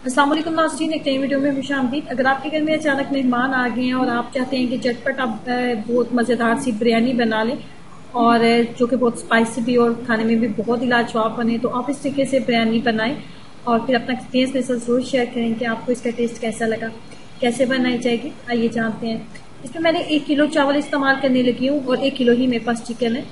अस्सलाम वालेकुम नाज़रीन, एक नई वीडियो में खुशामदीद। अगर आपके घर में अचानक मेहमान आ गए हैं और आप चाहते हैं कि झटपट आप बहुत मज़ेदार सी बिरयानी बना लें और जो कि बहुत स्पाइसी भी और खाने में भी बहुत ही लाजवाब बने, तो आप इस तरीके से बिरयानी बनाएं और फिर अपना एक्सपीरियंस मेरे साथ ज़रूर शेयर करें कि आपको इसका टेस्ट कैसा लगा। कैसे बनाई जाएगी आइए जानते हैं। इसमें मैंने 1 किलो चावल इस्तेमाल करने लगी हूँ और 1 किलो ही मेरे पास चिकन है।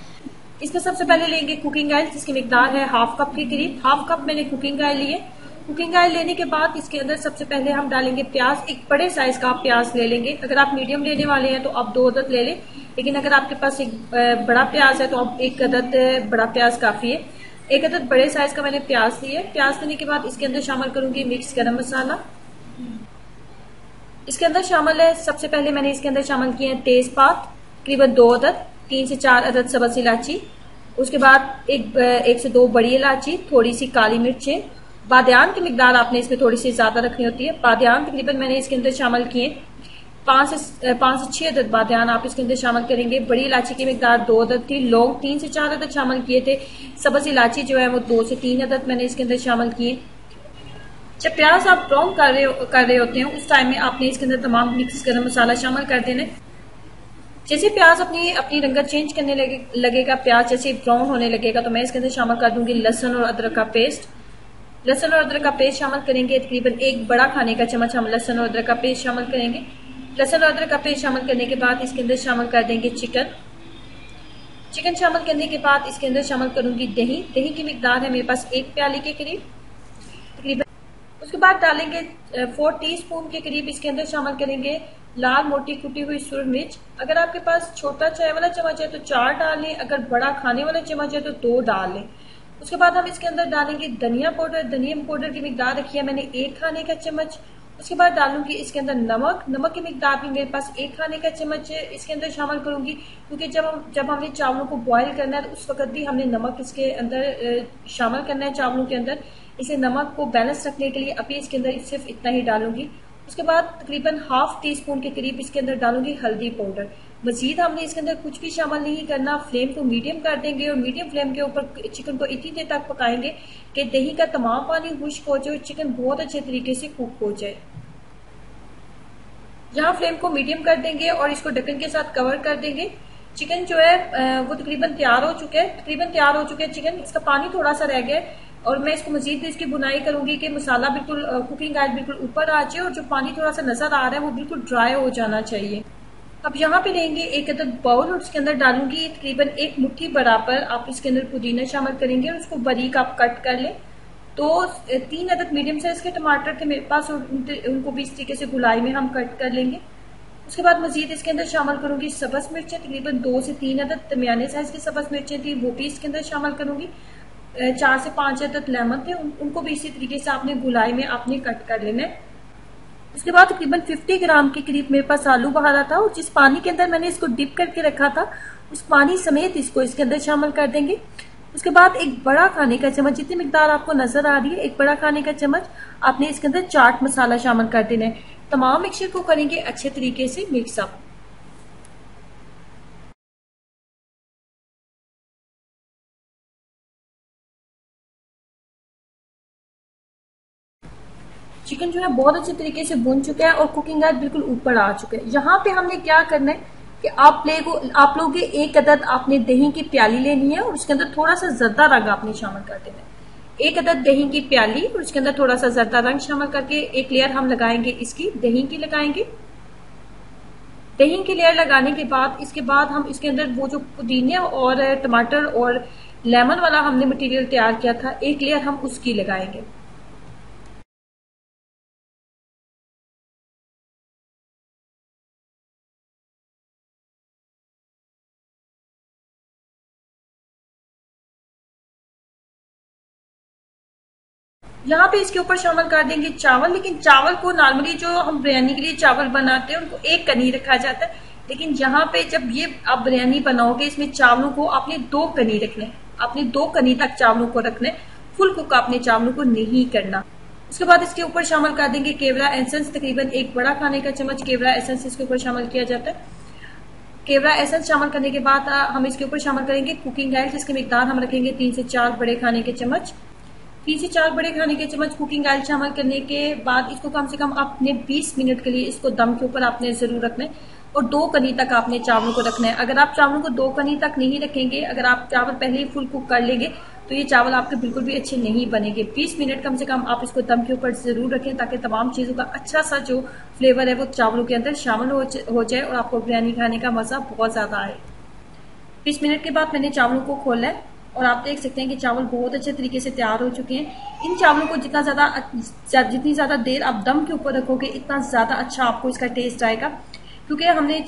इसमें सबसे पहले लेंगे कुकिंग ऑयल, जिसकी मिकदार है हाफ कप के करीब। हाफ कप मैंने कुकिंग ऑयल लिए। कुकिंग ऑयल लेने के बाद इसके अंदर सबसे पहले हम डालेंगे प्याज। एक बड़े साइज का आप प्याज ले लेंगे। अगर आप मीडियम लेने वाले हैं तो आप 2 अदद ले लें, लेकिन अगर आपके पास एक बड़ा प्याज है तो आप 1 अदद बड़ा प्याज काफी है। 1 अदद बड़े साइज का मैंने प्याज लिए। प्याज लेने के बाद इसके अंदर शामिल करूंगी मिक्स गरम मसाला। इसके अंदर शामिल है, सबसे पहले मैंने इसके अंदर शामिल किए हैं तेजपात तकरीबन 2 अदद, 3 से 4 अदद सब्ज इलायची, उसके बाद एक से 2 बड़ी इलायची, थोड़ी सी काली मिर्चें। बादियान की मिकदार आपने इसमें थोड़ी सी ज्यादा रखनी होती है। बादियान तकरीबन मैंने इसके अंदर शामिल किए 5 से 6 अदद बादियान आप इसके अंदर शामिल करेंगे। बड़ी इलायची की मिकदार 2 अदद थी। लौंग 3 से 4 अदद शामिल किए थे। सब्ज इलायची जो है वो 2 से 3 अदद मैंने इसके अंदर शामिल किए। जब प्याज आप ब्राउन कर रहे होते हैं उस टाइम में आपने इसके अंदर तमाम मिक्स गरम मसाला शामिल कर देना। जैसे प्याज अपनी रंगत चेंज करने लगेगा, प्याज जैसे ब्राउन होने लगेगा, तो मैं इसके अंदर शामिल कर दूंगी लहसुन और अदरक का पेस्ट। लहसुन और अदरक का पेस्ट शामिल करेंगे। तकरीबन 1 बड़ा खाने का चम्मच हम लहसुन और अदरक का पेस्ट शामिल करेंगे। लहसुन और अदरक का पेस्ट शामिल करने के बाद इसके अंदर शामिल कर देंगे चिकन। चिकन शामिल करने के बाद इसके अंदर शामिल करूंगी दही। दही की मिकदार है मेरे पास 1 प्याली के करीब तकरीबन। उसके बाद डालेंगे 4 टीस्पून के करीब इसके अंदर शामिल करेंगे लाल मोटी कुटी हुई सुरख मिर्च। अगर आपके पास छोटा चाय वाला चम्मच है तो 4 डाल लें, अगर बड़ा खाने वाला चम्मच है तो 2 डाल लें। उसके बाद हम इसके अंदर डालेंगे धनिया पाउडर। धनिया पाउडर की मिकदार रखी है मैंने 1 खाने का चम्मच। उसके बाद डालूंगी इसके अंदर नमक। नमक की मिकदार भी मेरे पास 1 खाने का चम्मच है इसके अंदर शामिल करूंगी, क्योंकि जब हमने चावलों को बॉईल करना है तो उस वक्त भी हमने नमक इसके अंदर शामिल करना है चावलों के अंदर। इसे नमक को बैलेंस रखने के लिए अभी इसके अंदर सिर्फ इतना ही डालूंगी। उसके बाद तकरीबन ½ टीस्पून के करीब इसके अंदर डालूंगी हल्दी पाउडर। मजीद हमने इसके अंदर कुछ भी शामिल नहीं करना। फ्लेम को मीडियम कर देंगे और मीडियम फ्लेम के ऊपर चिकन को इतनी देर तक पकाएंगे कि दही का तमाम पानी खुश्क हो जाए और चिकन बहुत अच्छे तरीके से कुक हो जाए। यहाँ फ्लेम को मीडियम कर देंगे और इसको ढक्कन के साथ कवर कर देंगे। चिकन जो है वो तकरीबन तैयार हो चुके हैं चिकन। इसका पानी थोड़ा सा रह गया है और मैं इसको मजीद इसकी बुनाई करूंगी कि मसाला बिल्कुल कुकिंग ऑयल बिल्कुल ऊपर आ जाए और जो पानी थोड़ा सा नजर आ रहा है वो बिल्कुल ड्राई हो जाना चाहिए। अब यहाँ पे लेंगे 1 अदद बाउल और उसके अंदर डालूंगी तकरीबन 1 मुट्ठी बराबर आप इसके अंदर पुदीना शामिल करेंगे और उसको बारीक आप कट कर लें। तो 3 अदद मीडियम साइज के टमाटर थे मेरे पास और उनको भी इस तरीके से गुलाई में हम कट कर लेंगे। उसके बाद मजीद इसके अंदर शामिल करूंगी सब्ज मिर्चें। तकरीबन 2 से 3 अदद दरमियाने साइज की सब्ज मिर्चें थी, वो भी इसके अंदर शामिल करूंगी। 4 से 5 अदद लेमन थे, उनको भी इसी तरीके से आपने गुलाई में आपने कट कर लेना है। उसके बाद तकरीबन 50 ग्राम के करीब मेरे पास आलू बहारा था और जिस पानी के अंदर मैंने इसको डिप करके रखा था उस पानी समेत इसको इसके अंदर शामिल कर देंगे। उसके बाद 1 बड़ा खाने का चम्मच, जितनी मिकदार आपको नजर आ रही है 1 बड़ा खाने का चम्मच आपने इसके अंदर चाट मसाला शामिल कर देना है। तमाम मिक्सचर को करेंगे अच्छे तरीके से मिक्सअप। चिकन जो है बहुत अच्छे तरीके से भुन चुका है और कुकिंग ऑयल बिल्कुल ऊपर आ चुका है। यहाँ पे हमने क्या करना है कि आप लोग 1 अदद आपने दही की प्याली लेनी है और उसके अंदर थोड़ा सा जर्दा रंग आपने शामिल कर देना है। 1 अदद दही की प्याली और उसके अंदर थोड़ा सा जर्दा रंग शामिल करके एक लेयर हम लगाएंगे इसकी दही की लगाएंगे। दही की लेयर लगाने के बाद इसके बाद हम इसके अंदर वो जो पुदीने और टमाटर और लेमन वाला हमने मटेरियल तैयार किया था 1 लेयर हम उसकी लगाएंगे। यहाँ पे इसके ऊपर शामिल कर देंगे चावल। लेकिन चावल को नॉर्मली जो हम बिरयानी के लिए चावल बनाते हैं उनको 1 कनी रखा जाता है, लेकिन यहाँ पे जब ये आप बिरयानी बनाओगे इसमें चावलों को आपने 2 कनी रखने, आपने 2 कनी तक चावलों को रखना है। फुल कुक आपने चावलों को नहीं करना। उसके बाद इसके ऊपर शामिल कर देंगे केवड़ा एसेंस। तकरीबन 1 बड़ा खाने का चम्मच केवड़ा एसेंस इसके ऊपर शामिल किया जाता है। केवड़ा एसेंस शामिल करने के बाद हम इसके ऊपर शामिल करेंगे कुकिंग ऑयल, जिसकी मिकदार हम रखेंगे 3 से 4 बड़े खाने के चम्मच। 3 से 4 बड़े खाने के चम्मच कुकिंग ऑयल शामिल करने के बाद इसको कम से कम आपने 20 मिनट के लिए इसको दम के ऊपर आपने जरूर रखना है और 2 कनी तक आपने चावलों को रखना है। अगर आप चावलों को 2 कनी तक नहीं रखेंगे, अगर आप चावल पहले ही फुल कुक कर लेंगे तो ये चावल आपके बिल्कुल भी अच्छे नहीं बनेंगे। 20 मिनट कम से कम आप इसको दम के ऊपर जरूर रखें ताकि तमाम चीजों का अच्छा सा जो फ्लेवर है वो चावलों के अंदर शामिल हो जाए और आपको बिरयानी खाने का मजा बहुत ज्यादा आए। 20 मिनट के बाद मैंने चावलों को खोला है और आप देख सकते हैं कि चावल बहुत अच्छे तरीके से तैयार हो चुके हैं। इन चावलों को जितनी ज्यादा देर आप दम के ऊपर रखोगे इतना ज्यादा अच्छा आपको इसका टेस्ट आएगा, क्योंकि हमने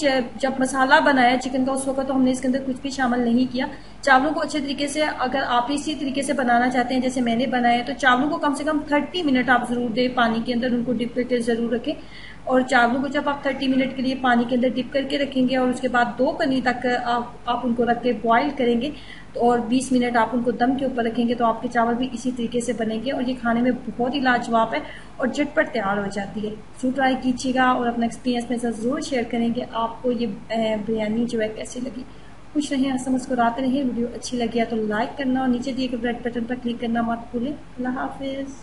जब मसाला बनाया चिकन का उस वक्त तो हमने इसके अंदर कुछ भी शामिल नहीं किया। चावलों को अच्छे तरीके से अगर आप इसी तरीके से बनाना चाहते हैं जैसे मैंने बनाया तो चावलों को कम से कम 30 मिनट आप जरूर दें, पानी के अंदर उनको डिप करके जरूर रखें। और चावलों को जब आप 30 मिनट के लिए पानी के अंदर डिप करके रखेंगे और उसके बाद 2 कनी तक आप उनको रख के बॉयल करेंगे और 20 मिनट आप उनको दम के ऊपर रखेंगे तो आपके चावल भी इसी तरीके से बनेंगे और ये खाने में बहुत ही लाजवाब है और झटपट तैयार हो जाती है। जरूर ट्राई कीजिएगा और अपना एक्सपीरियंस मेरे साथ जरूर शेयर करेंगे आपको ये बिरयानी जो है कैसी लगी। खुश रहें, हंस मुस्कुराते रहें। वीडियो अच्छी लगी है तो लाइक करना और नीचे दिए गए रेड बटन पर क्लिक करना मत भूलें। अल्लाह हाफिज।